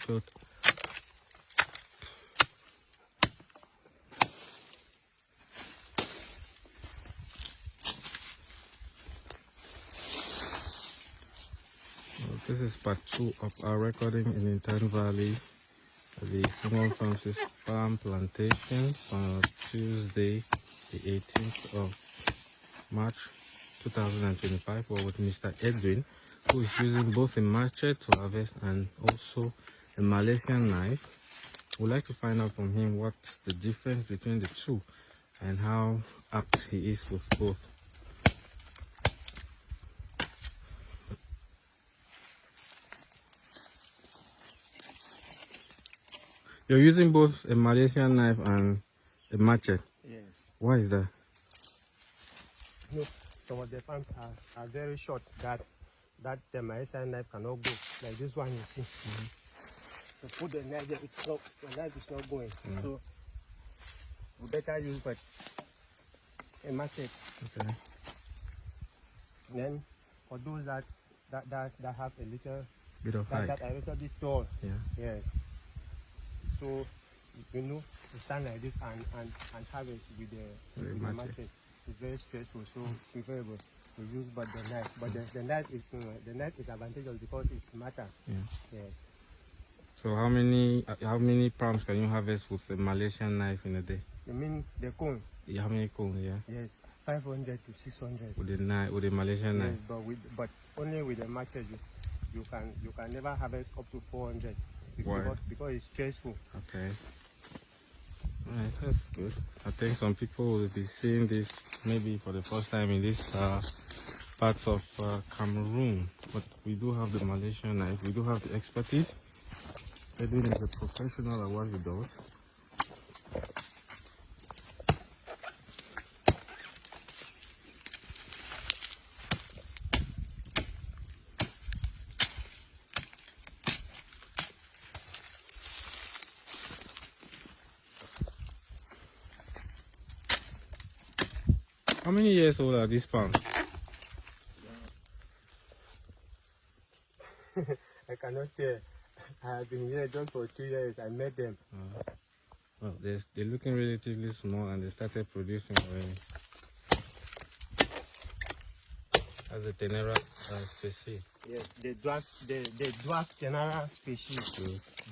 good. Well, this is part 2 of our recording in Intern Valley, the Fungom Farms farm plantations on Tuesday, the 18th of March 2025. We're with Mr. Edwin, who is using both a machete to harvest and also a Malaysian knife. We'd like to find out from him what's the difference between the two and how apt he is with both. You're using both a Malaysian knife and a machete? Yes. Why is that? No, some of the farms are very short that the Malaysian knife cannot go. Like this one you see. To put the knife there, the knife is not going. So we better use but a machete. Okay. Then for those that have a little Bit of height. that are a little bit tall. Yeah. Yes. So you know to stand like this and have it with the machete. It's very stressful, so preferable to use but the knife. But the knife is advantageous because it's matter. Yeah. Yes. So how many palms can you harvest with a Malaysian knife in a day? You mean the cone? Yeah, how many cones? Yeah. Yes, 500 to 600. With the knife, with a Malaysian Yes, knife. but only with the machete you can never harvest up to 400 because it's stressful. Okay. Alright, that's good. I think some people will be seeing this maybe for the first time in this parts of Cameroon, but we do have the Malaysian knife. We do have the expertise. Edwin is a professional at what he does. How many years old are these palms? I cannot tell. I have been here just for 2 years. I met them. Well, they're looking relatively small and they started producing already. As a Tenera species. Yes, the dwarf Tenera species.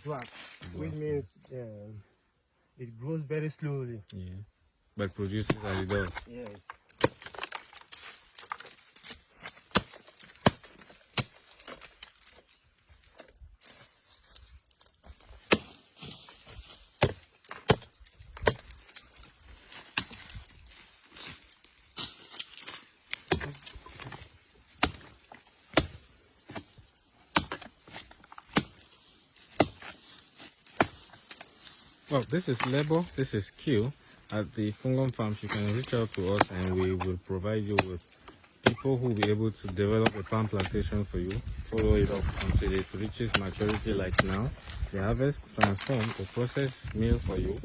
Dwarf, which means it grows very slowly. Yeah, but produces as it does. Yes. Well, this is labor, this is Q. At the Fungom Farms, you can reach out to us and we will provide you with people who will be able to develop a palm plantation for you, follow it up until it reaches maturity like now. The harvest, transform, the process meal for you.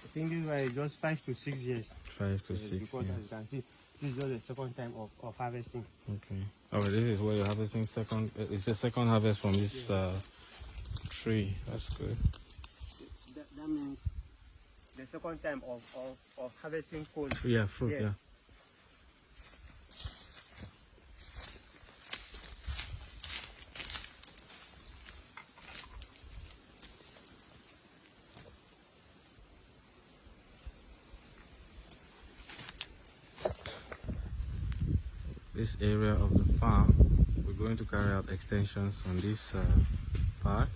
I think this one is just 5 to 6 years. 5 to 6 because years. as you can see, this is just the second time of harvesting. Okay. Alright, this is where you're harvesting second. It's the second harvest from this tree. That's good. That means the second time of harvesting cone. Yeah, fruit, yeah. This area of the farm, we're going to carry out extensions on this part.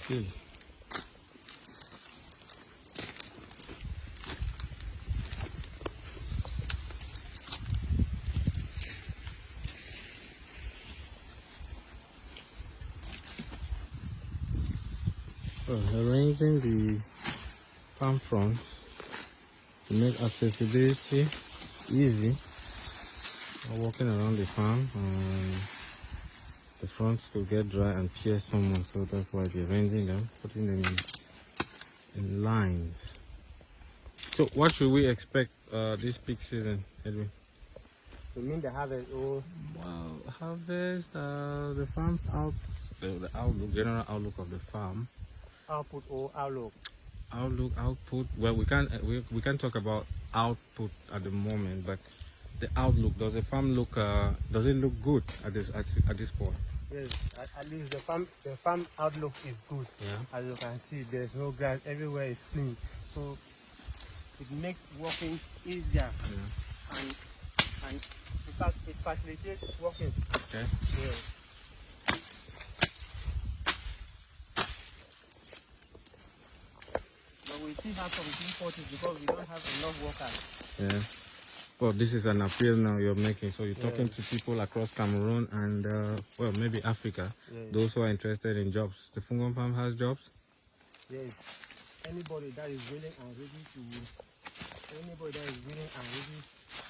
see. Arranging the farm front to make accessibility easy. Walking around the farm, and the fronts could get dry and pierce someone, so that's why they're arranging them, putting them in lines. So what should we expect this peak season, Edwin? You mean the harvest? Oh, Well, harvest, the farm's the outlook, general outlook of the farm. output or outlook? Output. Well, we can't talk about output at the moment, but the outlook. Does the farm look? Does it look good at this point? Yes, at least the farm outlook is good. Yeah. As you can see, there's no grass. Everywhere is clean, so it makes walking easier. Yeah. And in fact, it facilitates walking. Okay. Yeah. But we still have some difficulties because we don't have enough workers. Yeah. Well, this is an appeal now you're making. So you're talking to people across Cameroon and, well, maybe Africa, those who are interested in jobs. The Fungom Farm has jobs? Yes. Anybody that is willing and ready to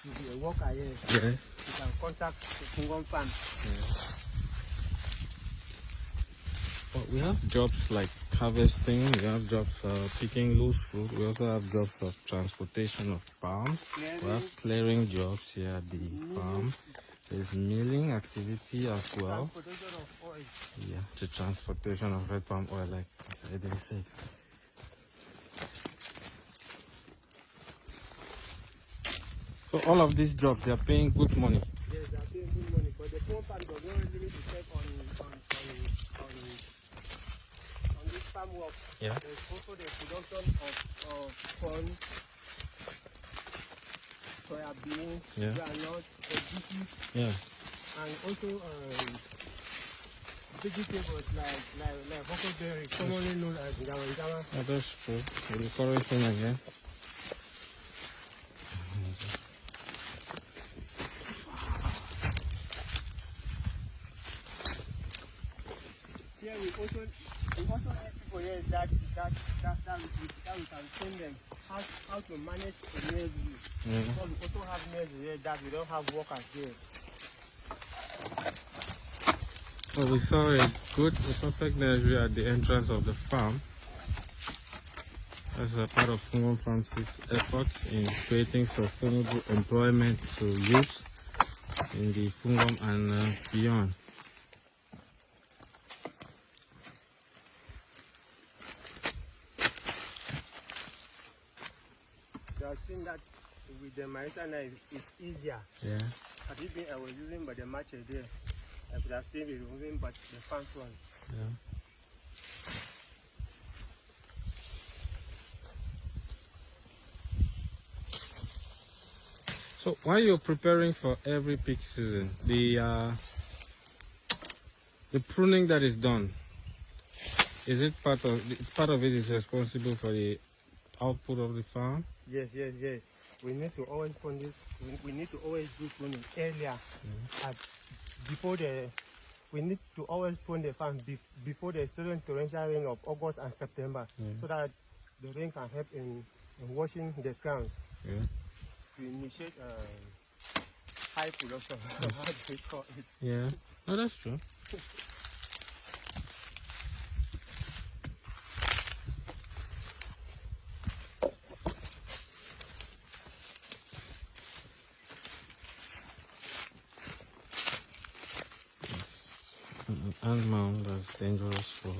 be a worker here, Yes. you can contact the Fungom Farms. Yeah. Well, we have jobs like harvesting, we have jobs picking loose fruit, we also have jobs of transportation of palms, we have clearing jobs here at the farm. There's milling activity as well. Transportation of oil. Yeah, the transportation of red palm oil, like I didn't say. So all of these jobs, they are paying good money. Yes, they are paying good money, but the Fungom Farm does not really depend on this farm work. Yeah. There's also the production of corn, soya beans, granite, veggies, and also vegetables like huckleberry, commonly known as jama. Yeah, that's true. We'll encourage them again. Here we also have people here that we can train them how to manage the nursery. Because we also have nursery here that we don't have workers here. Well, we saw a perfect nursery at the entrance of the farm. As a part of Fungom Farms' efforts in creating sustainable employment to youth in the Fungom and beyond. You have seen that with the Malaysian knife, it's easier. Yeah. Had it been I was using by the machete there, I could have seen it removing but the fancy one. Yeah. So while you're preparing for every peak season, the pruning that is done, is it part of it is responsible for the output of the farm? Yes. We need to always prune this. We need to always do pruning earlier. We need to always prune the farm before the sudden torrential rain of August and September, so that the rain can help in washing the ground. Yeah. To initiate high production. How do we call it? Yeah. Oh, that's true. An ant mound that's dangerous for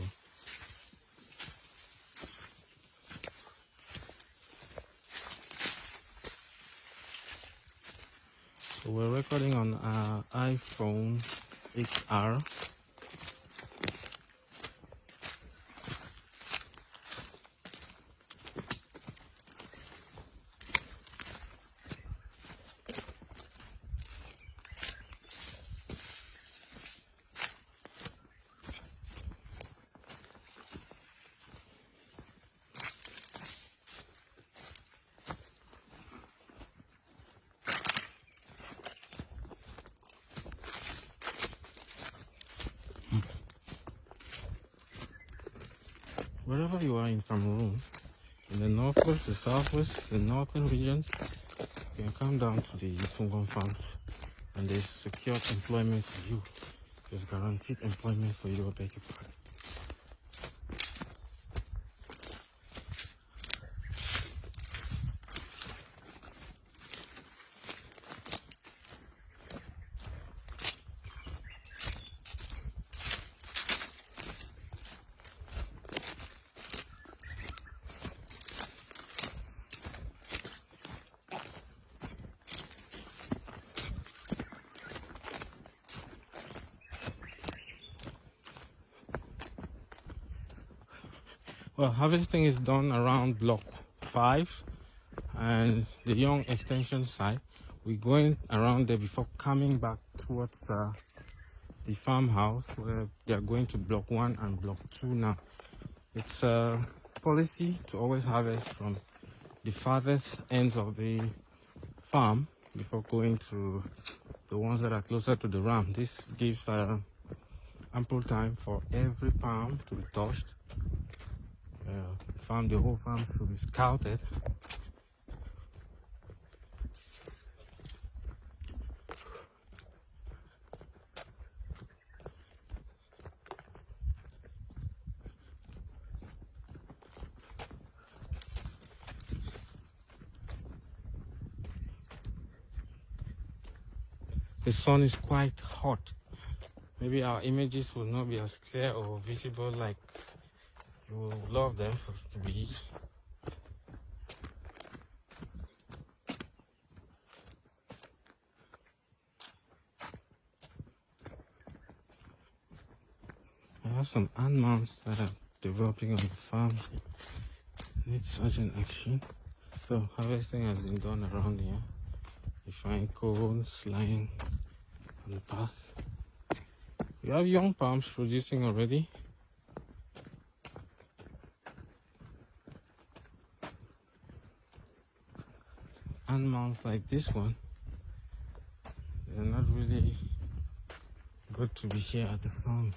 so we're recording on our iPhone XR. wherever you are in Cameroon, in the northwest, the southwest, the northern regions, you can come down to the Fungom Farms and there's secured employment for you. There's guaranteed employment for you, I beg your pardon. Well, harvesting is done around block 5 and the young extension side. We're going around there before coming back towards the farmhouse where they are going to block 1 and block 2 now. It's a policy to always harvest from the farthest ends of the farm before going to the ones that are closer to the ram. This gives ample time for every palm to be touched. The whole farm should be scouted. The sun is quite hot. Maybe our images will not be as clear or visible like you will love them to be. I have some animals that are developing on the farm. Needs urgent action. So harvesting has been done around here. You find cones lying on the path. We have young palms producing already. Animals like this one, they're not really good to be here at the farm.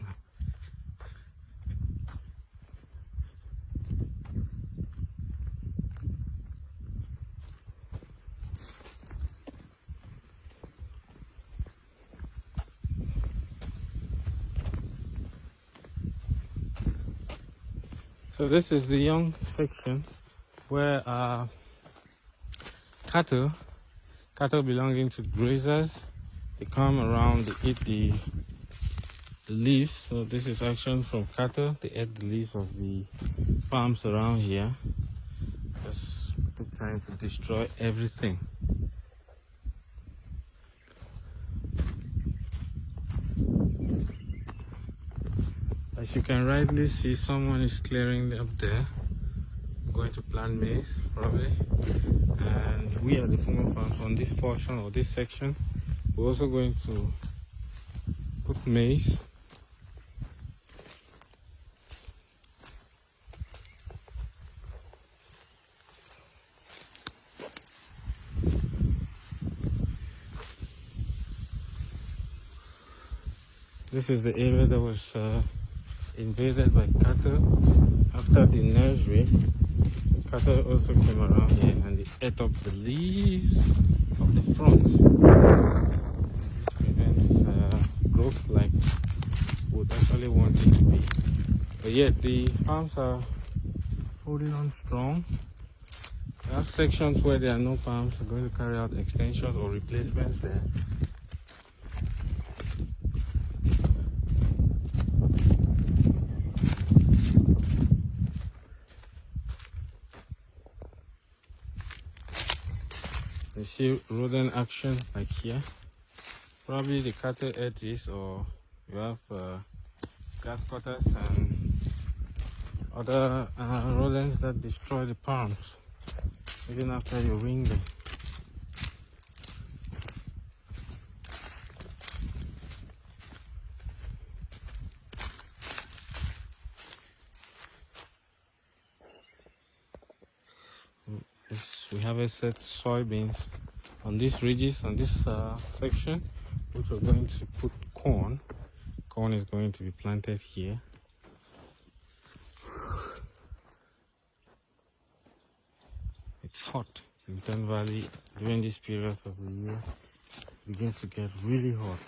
So this is the young section where cattle belonging to grazers, they come around, they eat the leaves. So this is action from cattle. They eat the leaves of the farms around here. Just trying to destroy everything. As you can rightly see, someone is clearing up there. I'm going to plant maize probably. And we are the Fungom Farms on this portion or this section. We're also going to put maize. This is the area that was invaded by cattle. After the nursery, cattle also came around here and they ate up the leaves of the front. This prevents growth like we would actually want it to be. But yet the palms are holding on strong. There are sections where there are no palms. We're going to carry out extensions or replacements there. You see rodent action like here. Probably the cattle ate this, or you have grass cutters and other rodents that destroy the palms even after you ring them. We have a set soybeans on these ridges, on this section, which we're going to put corn. Corn is going to be planted here. it's hot. In Ten Valley, during this period of the year, it begins to get really hot.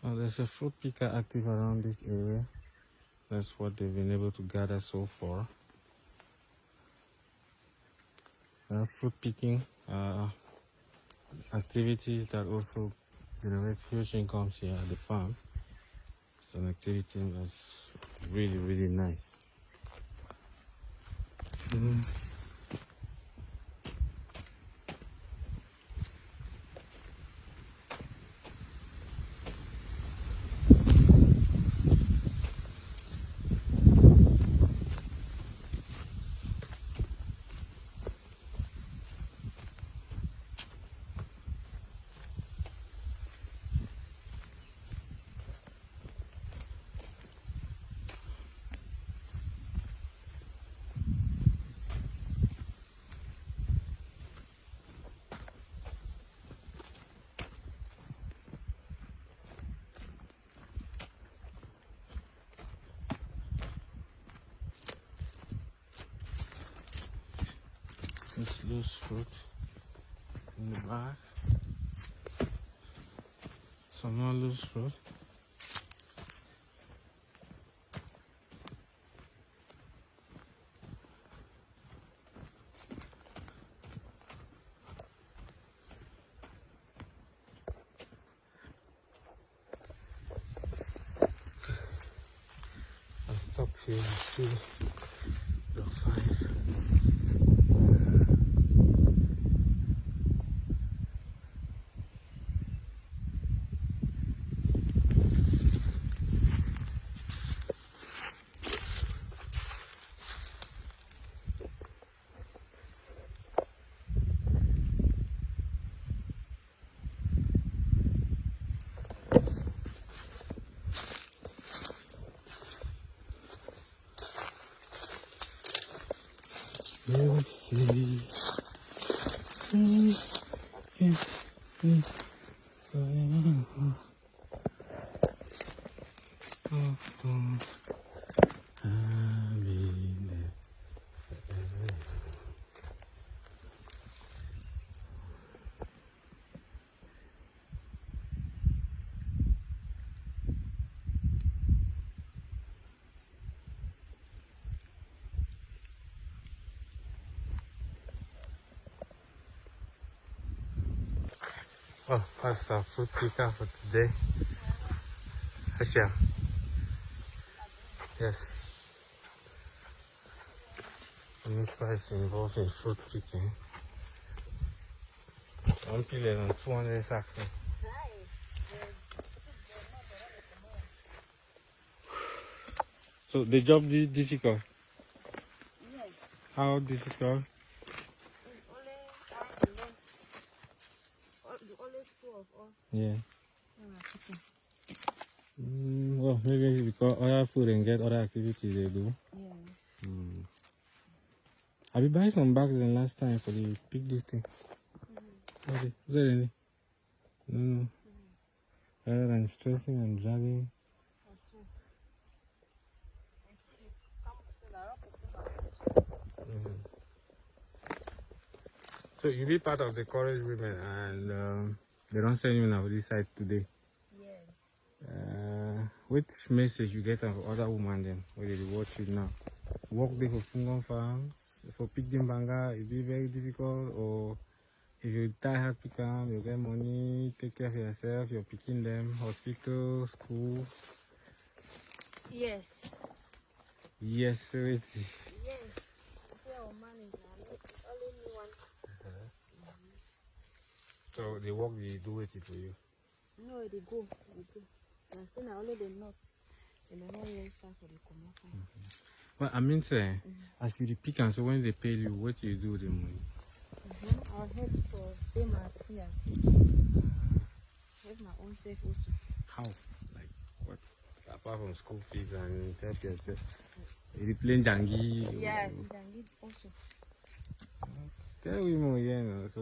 Now, there's a fruit picker active around this area. That's what they've been able to gather so far. Fruit picking activities that also generate huge incomes here at the farm. It's an activity that's really, really nice. This loose fruit in the back. Some more loose fruit. On top here you see the 5. You see, oh, that's our fruit picker for today. Asia. Yes. This guy is involved in fruit picking. I'm peeling on 200 sacks. So the job is difficult? Yes. How difficult? It's only time and then only 2 of us. Yeah. When we're cooking. Well, maybe because other food and get other activities they do. Yes. Have you buy some bags than last time for the pick this thing? Okay. Is there any? No. Rather than stressing and dragging. That's right. I see you come so that I don't put So you be part of the courage women and they don't send you now this side today. Yes. Which message you get of other women then when they watch you now? Work there for Fungom Farms, for picking banga, it be very difficult, or if you die hard pick them, you get money, take care of yourself, you're picking them, hospital, school. Yes. Yes, so it's Yes. See our man is only me one. so the work they do it for you. No, they go. And then I only the north. And then I will start for the commercial. Well, I mean, say, as you pick and so when they pay you, what do you do with the money? I'll help for pay my fee and school fees. Have my own safe also. How? Like what? Apart from school fees and help yourself. You playing jangi? Yes, we can get also. Tell women, yeah, no, so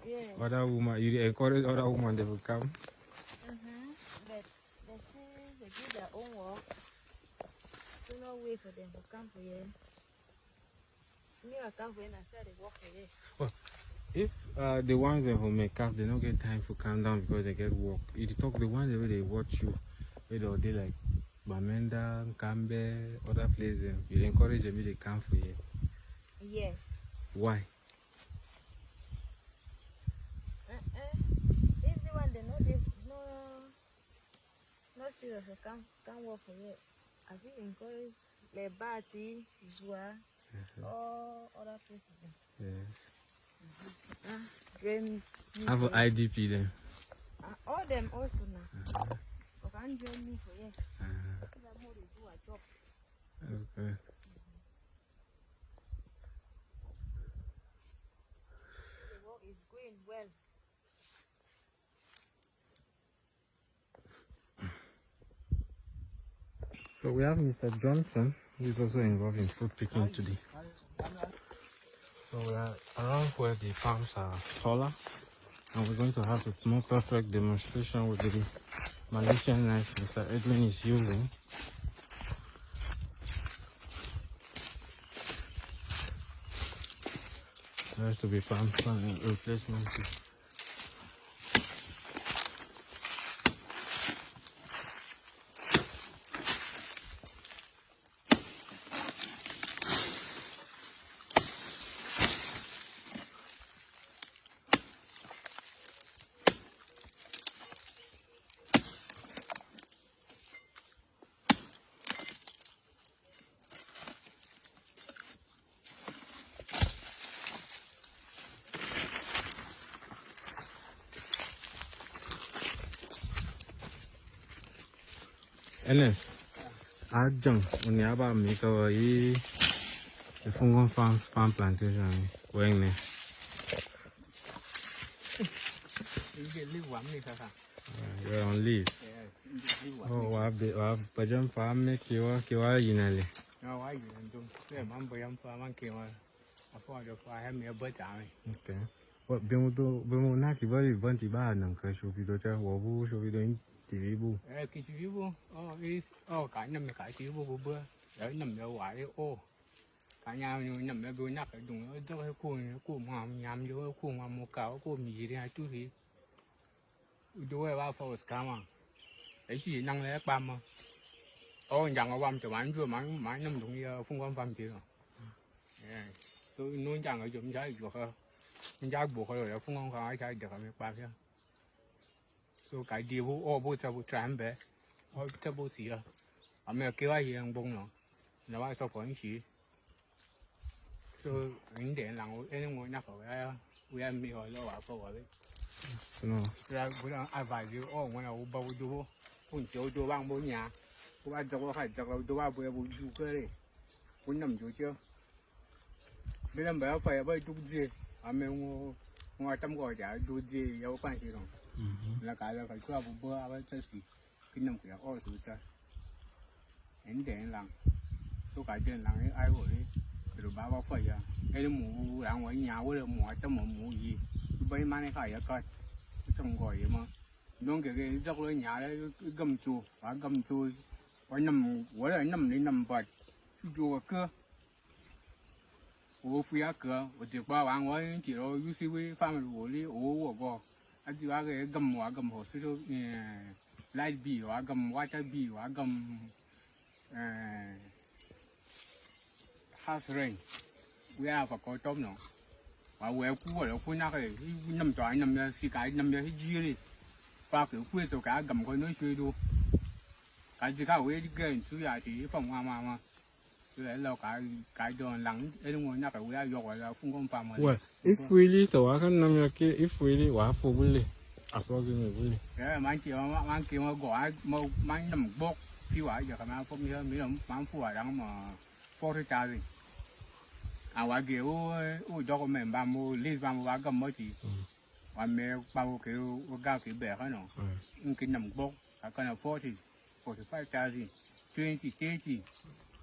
Yes. other women, you encourage other women they will come. But they say they give their own work. So no wait for them to come for you. Me, I come for you and I said they work for you. Well, if the ones who make calf, they don't get time to calm down because they get work. You talk the ones where they watch you, where they like Bamenda, Kambe, other places, you encourage them to come for you. Yes. Why? Everyone they know they no serious so can't work for you. I think encourage the Bati, Zua, or other places. Yes. Dream. Have an IDP then. All them also now. I can't join me for you. I'm more to do a job. That's good. The work is going well. So we have Mr. Johnson, who is also involved in fruit picking today. So we are around where the farms are taller, and we're going to have a more perfect demonstration with the Malaysian knife Mr. Edwin is using. There has to be farm planning replacement. Ellen, Ajang, when you have make the Fungom Farms farm plantation, going there. You're on leave. Oh, I have Bajam farm make you work your inally. No, I didn't do. I'm Bayam Farm and came on. I thought if I have me a butt army. Okay. What Bimonaki very bunty bad and Kashu Pidota, Wabu, show you doing TV boo. Kitty, oh, is kind of make I see Boo. I know why. Oh, I know you never go knock. I don't cool mom, yam, you cool mom, cow, cool me, I do he. Do a for a scammer. I see young like Bama. Oh, young one to one, do my number to me, Fungom Farms. So, no young, I don't judge her. And Jack Book or Fungom Farms, I got me back here. So, I deal all boats I would try and bear. Or table here. I may kill a young bone. No, I saw for she. So, in the end, anyone enough we have me or lower for it. No. We don't advise you all when I will bow do. Until do one bonya. Who had the work at the do I will do curry. Wouldn't you? Remember, if I ever do the I mean, what I'm going to do the your country. Like I love a trouble, but I will just see. Kingdom also with her. And then long. So I didn't long I will. The Baba fire. Any more, and 1 hour more at the moment. By money higher cut. Some goy, don't get a double yard, gum to, I gum to, or num, what I num but to do a cur. Oh, free a cur, with the bar and one, you see, we family only, oh, go. I do a gum or gum hospital, light bee or gum water bee or gum house rain. We have a cotton now. I will poor, or put not a number to I number, sick, I number, he Park, quit to Gagam, going to do. I think I will go to Yati from Mamma. Look, I don't lang, anyone not aware your Fungom family. Well, if really, the Wakan Namaki, if really, what for Willie? Approximately. Yeah, my monkey will go. I mind them book few hours. You come out from here, million, man for 40,000. I will give all document bamboo, lease bamboo, I got multi. I may bamboo, Gaki bear, I know. In Kingdom book, I can afford 45,000, 20, 30.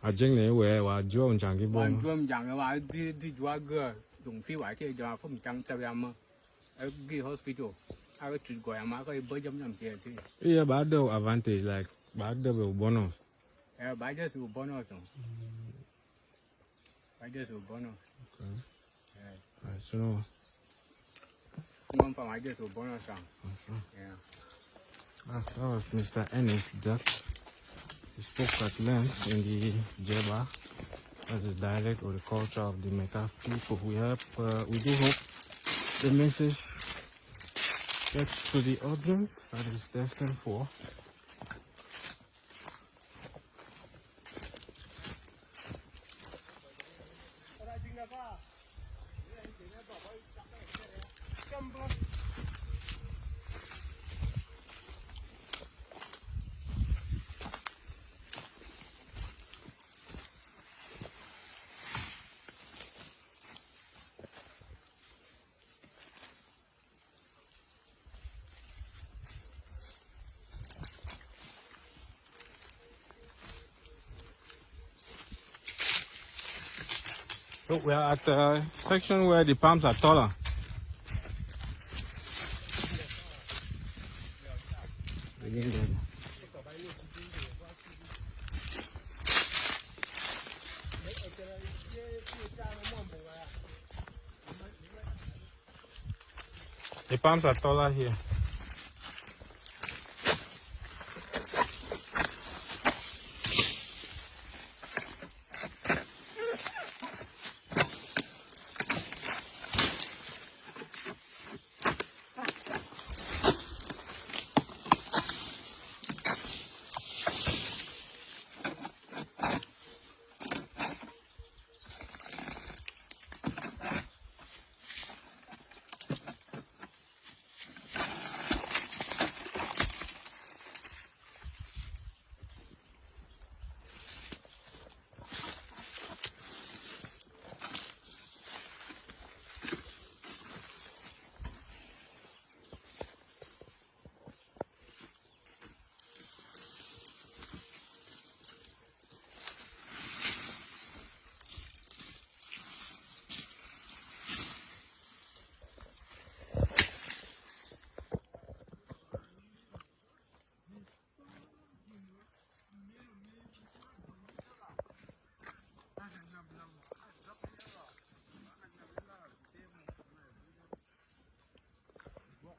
I think they were Joe and Janky One Bone. drum young, I did drug girl. Don't feel I tell you from Jang I give hospital. I will treat go. I'm not going to buy them here. Yeah, but the advantage, like Bad double bonus. Yeah, by just a bonus. By just a bonus. Okay. Yeah. So, Fungom Farms, I just a bonus. Yeah. that was Mr. Ennis just. He spoke at length in the Jeba. That's the dialect or the culture of the Meta people. We do hope the message gets to the audience that is destined for. So we are at a section where the palms are taller. The palms are taller here.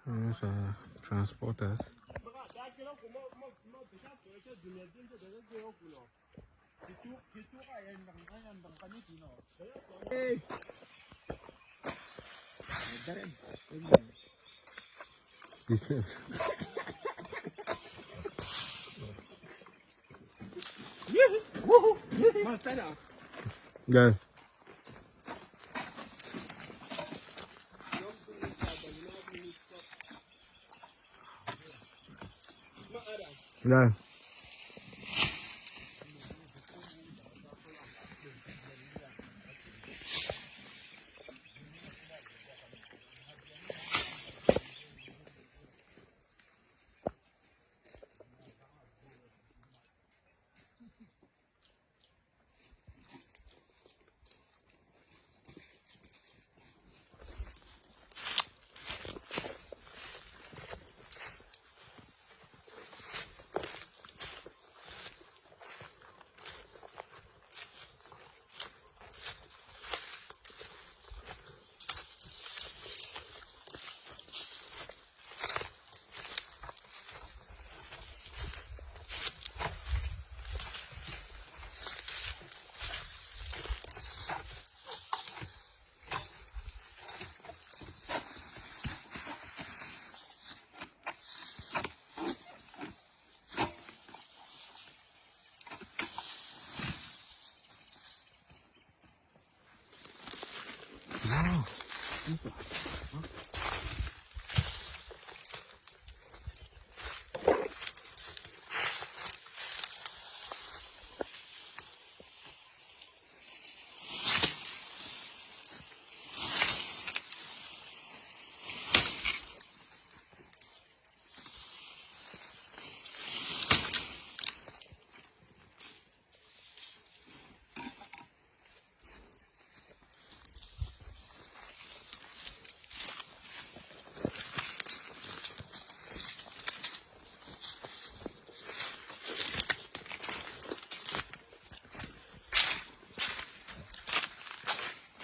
Those are transporters. Yeah. Yeah.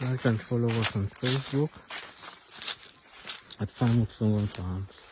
Like and follow us on Facebook at Fungom Farms.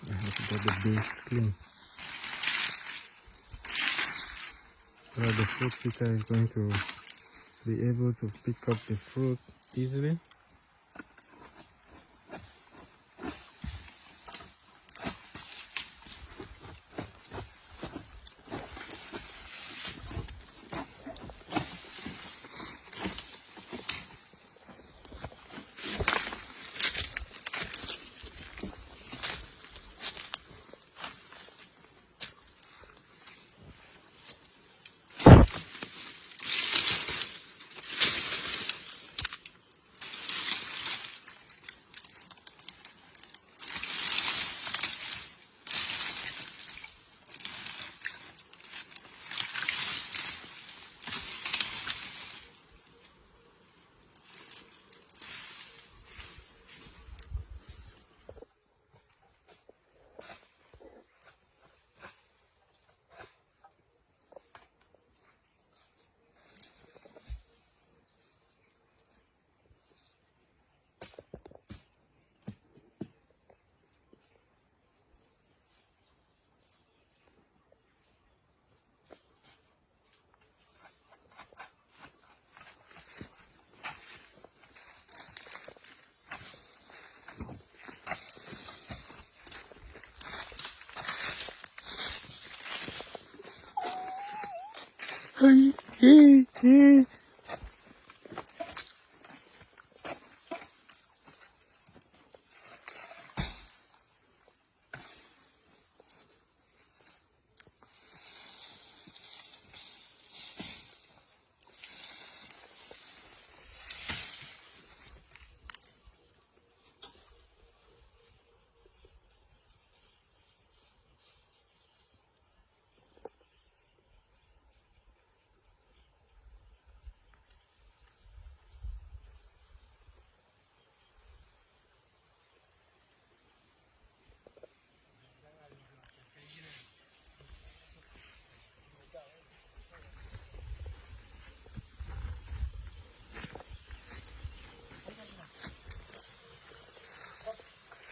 I have to get the base clean. So the fruit picker is going to be able to pick up the fruit easily.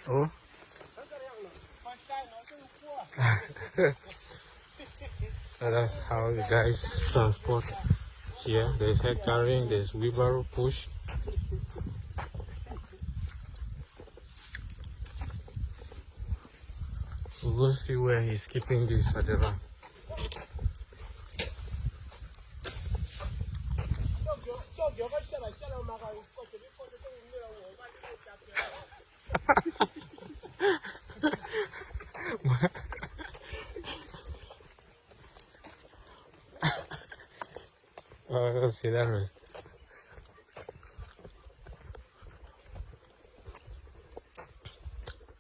Oh. So that's how the guys transport here. There's head carrying, there's wheelbarrow push. We'll go see where he's keeping this at the van. Oh, that's hilarious.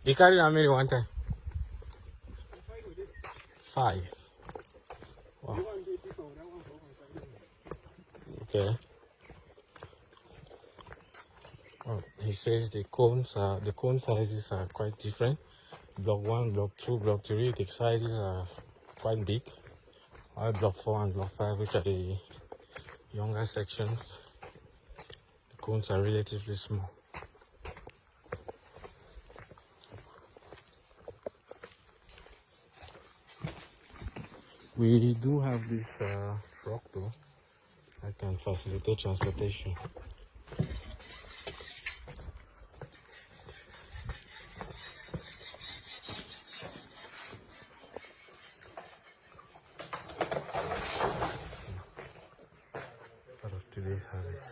You carried how many one time? 5. Wow. Okay. Oh, he says the cone sizes are quite different. Block 1, block 2, block 3, the sizes are quite big. While block 4 and block 5, which are the younger sections, the cones are relatively small. We do have this truck though. I can facilitate transportation. Part of today's harvest.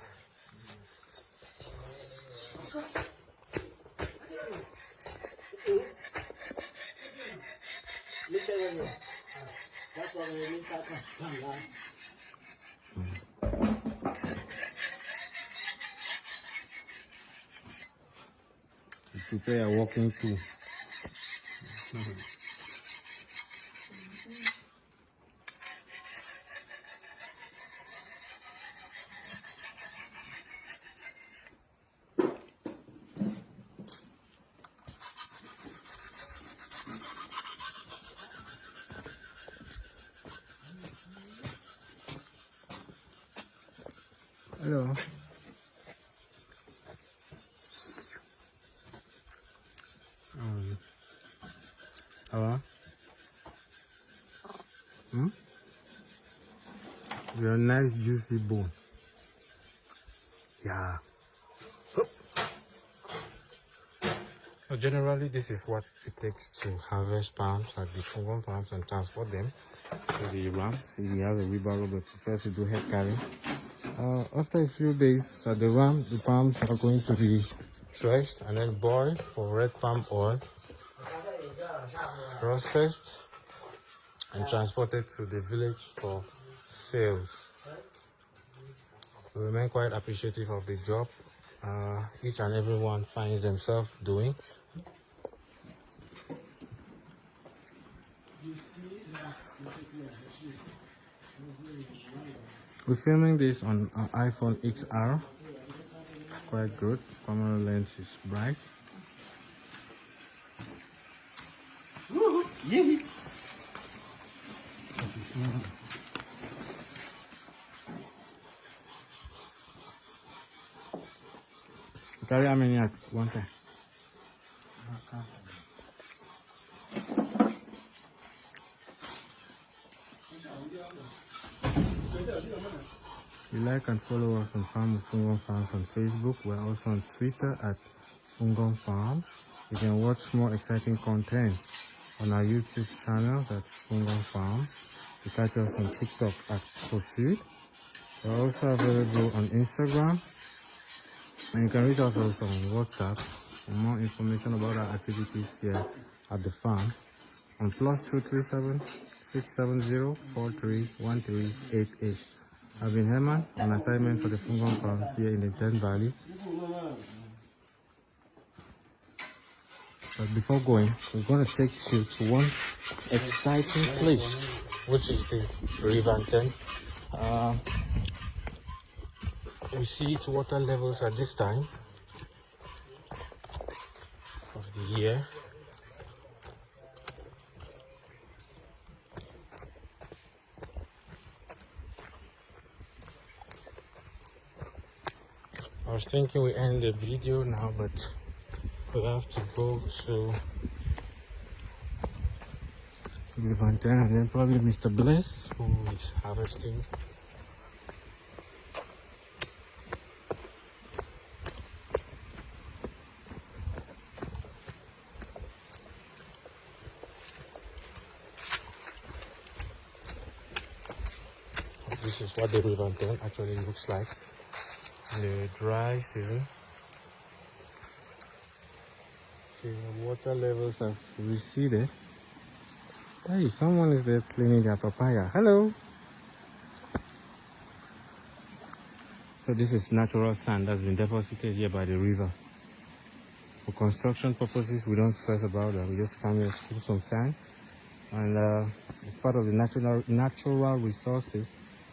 You prepare a walking tool. Hello. Hello. You're a nice juicy bone. Yeah. So generally, this is what it takes to harvest palms at the Fungom Farms and transport them to the ram. See, we have a wheelbarrow, but prefers to do head carrying. After a few days at the ram, the palms are going to be threshed and then boiled for red palm oil, processed and transported to the village for sales. We remain quite appreciative of the job each and everyone finds themselves doing. We're filming this on our iPhone XR. Quite good. Camera lens is bright. Carry how many at one time? You like and follow us on Fungom Farms on Facebook. We're also on Twitter at Fungom Farms. You can watch more exciting content on our YouTube channel, that's Fungom Farms. You catch us on TikTok at Proceed. We're also available on Instagram. And you can reach us also on WhatsApp for more information about our activities here at the farm on +237 670 431388. I've been Herman on assignment for the Fungom Farms here in the Ten Valley. But before going, we're going to take you to one exciting place, which is the River Ten. We see its water levels at this time of the year. I was thinking we end the video now, but we have to go to River Ten and then probably Mr. Bless, who is harvesting. This is what the River Ten actually looks like in the dry season. See, the water levels have receded. Hey, someone is there cleaning their papaya. Hello. So this is natural sand that's been deposited here by the river. For construction purposes, we don't stress about that. We just come here, scoop some sand, and it's part of the natural resources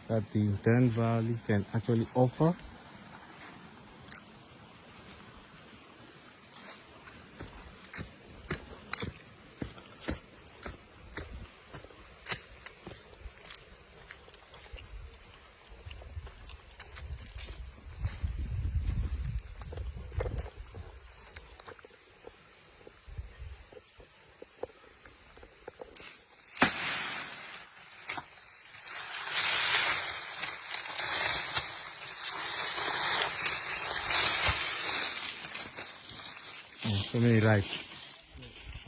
that the Ten Valley can actually offer. So many like.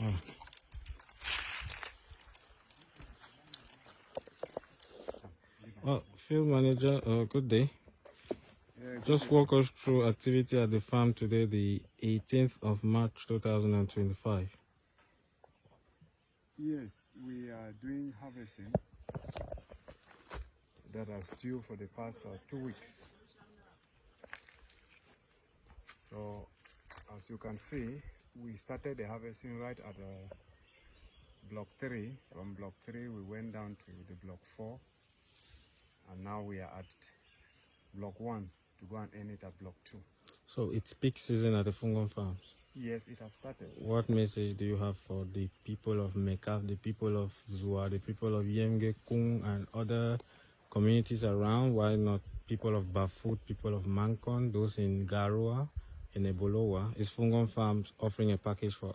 Oh. Well, field manager, good day. Just walk us through activity at the farm today, the 18th of March 2025. Yes, we are doing harvesting that has due for the past 2 weeks. So, as you can see, we started the harvesting right at block 3. From block 3, we went down to the block 4, and now we are at block 1 to go and end it at block 2. So it's peak season at the Fungom Farms. Yes, it has started. What message do you have for the people of Mekaf, the people of Zua, the people of Yemge, Kung, and other communities around? Why not people of Bafut, people of Mankon, those in Garua, in Ebolowa? Is Fungom Farms offering a package for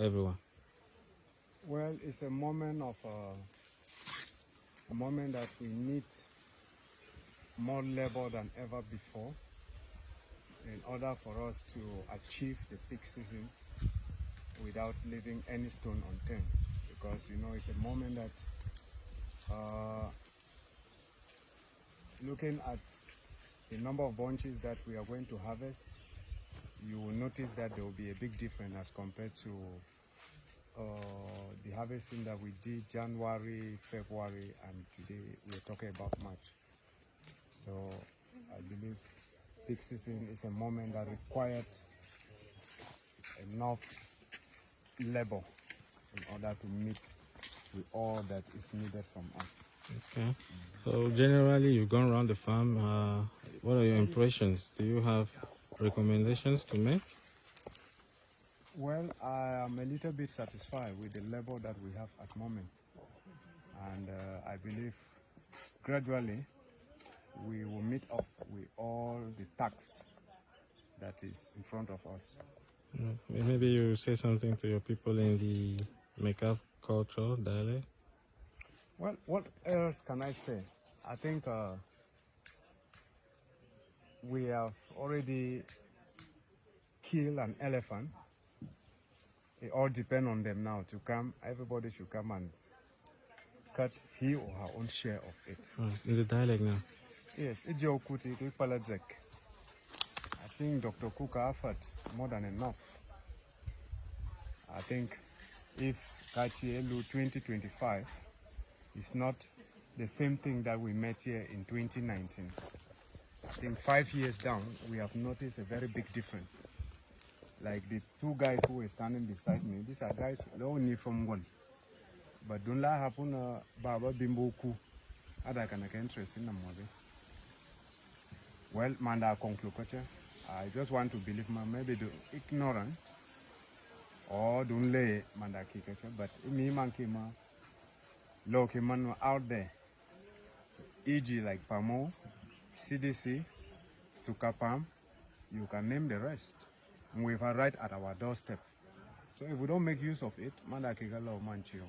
everyone? Well, it's a moment of a moment that we need more labor than ever before in order for us to achieve the peak season without leaving any stone unturned, because you know it's a moment that looking at the number of bunches that we are going to harvest, you will notice that there will be a big difference as compared to the harvesting that we did January, February, and today we're talking about March. So I believe peak season is a moment that required enough labor in order to meet with all that is needed from us. Okay. So generally, you've gone around the farm. What are your impressions? Do you have recommendations to make? Well, I am a little bit satisfied with the labor that we have at the moment, and I believe gradually we will meet up with all the tasks that is in front of us. Maybe you say something to your people in the Mekaf culture dialect. Well, what else can I say? I think we have already killed an elephant. It all depends on them now to come. Everybody should come and cut he or her own share of it. In the dialect now. Yes, I think Dr. Cook offered more than enough. I think if Kachielu 2025 is not the same thing that we met here in 2019, I think 5 years down, we have noticed a very big difference. Like the two guys who were standing beside me, these are guys they only from one. But don't la happen Baba Bimboku. Ada kana interest in them. Well, Manda conclude, I just want to believe maybe the ignorant or don't lay Manda kikacha, but me monkey ma look man out there. E.g. like PAMO, CDC, Sukapam, you can name the rest. And we have right at our doorstep. So if we don't make use of it, Manda kikala manchio.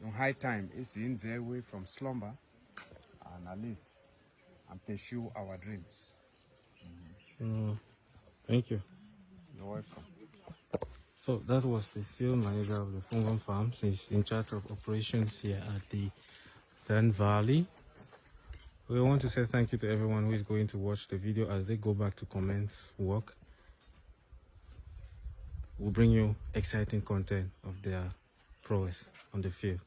On high time is in the way from slumber and at least and pursue our dreams. Thank you. You're welcome. So that was the field manager of the Fungom Farms. He's in charge of operations here at the Dan Valley. We want to say thank you to everyone who is going to watch the video as they go back to commence work. We'll bring you exciting content of their prowess on the field.